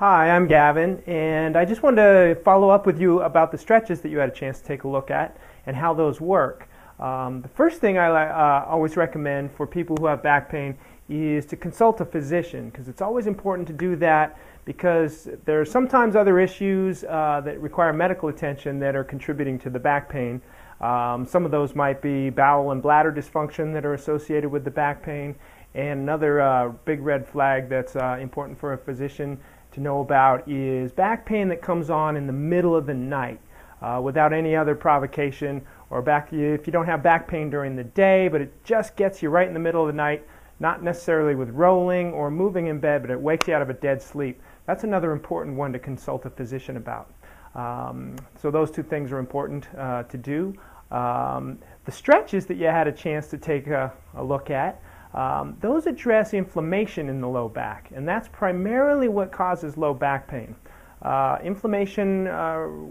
Hi, I'm Gavin, and I just wanted to follow up with you about the stretches that you had a chance to take a look at and how those work. The first thing I always recommend for people who have back pain is to consult a physician, because it's always important to do that, because there are sometimes other issues that require medical attention that are contributing to the back pain. Some of those might be bowel and bladder dysfunction that are associated with the back pain, and another big red flag that's important for a physician to know about is back pain that comes on in the middle of the night without any other provocation, or if you don't have back pain during the day, but it just gets you right in the middle of the night, not necessarily with rolling or moving in bed, but it wakes you out of a dead sleep. That's another important one to consult a physician about. So those two things are important to do. The stretches that you had a chance to take a look at, those address inflammation in the low back, and that's primarily what causes low back pain. Inflammation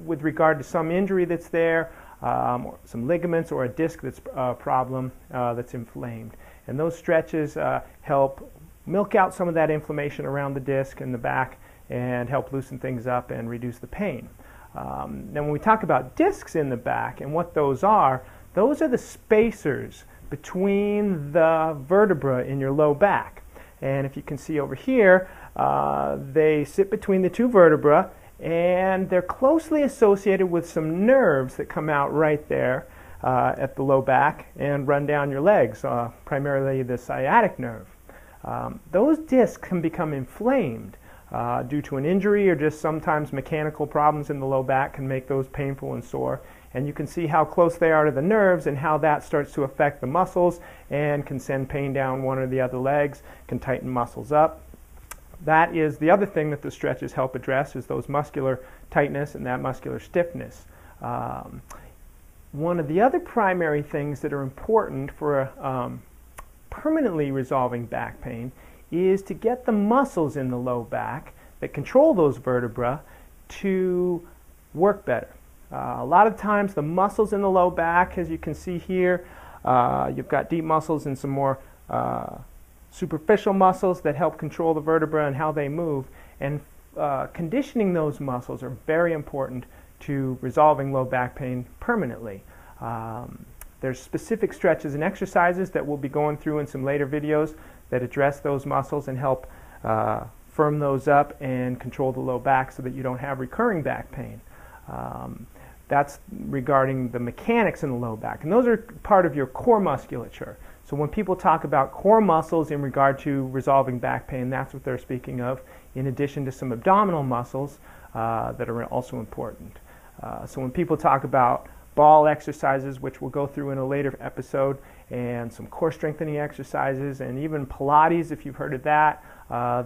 with regard to some injury that's there, or some ligaments or a disc that's a problem that's inflamed. And those stretches help milk out some of that inflammation around the disc and the back and help loosen things up and reduce the pain. Now when we talk about discs in the back and what those are the spacers between the vertebra in your low back. And if you can see over here, they sit between the two vertebrae, and they're closely associated with some nerves that come out right there at the low back and run down your legs, primarily the sciatic nerve. Those discs can become inflamed due to an injury, or just sometimes mechanical problems in the low back can make those painful and sore. And you can see how close they are to the nerves and how that starts to affect the muscles and can send pain down one or the other legs, can tighten muscles up. That is the other thing that the stretches help address, is those muscular tightness and that muscular stiffness. One of the other primary things that are important for permanently resolving back pain is to get the muscles in the low back that control those vertebrae to work better. A lot of times the muscles in the low back, as you can see here, you've got deep muscles and some more superficial muscles that help control the vertebra and how they move. And conditioning those muscles are very important to resolving low back pain permanently. There's specific stretches and exercises that we'll be going through in some later videos that address those muscles and help firm those up and control the low back so that you don't have recurring back pain. That's regarding the mechanics in the low back, and those are part of your core musculature. So when people talk about core muscles in regard to resolving back pain, that's what they're speaking of, in addition to some abdominal muscles that are also important. So when people talk about ball exercises, which we'll go through in a later episode, and some core strengthening exercises, and even Pilates, if you've heard of that,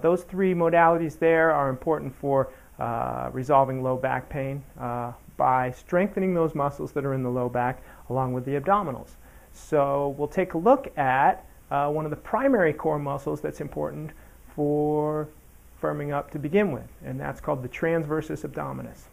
those three modalities there are important for resolving low back pain by strengthening those muscles that are in the low back along with the abdominals. So we'll take a look at one of the primary core muscles that's important for firming up to begin with, and that's called the transversus abdominis.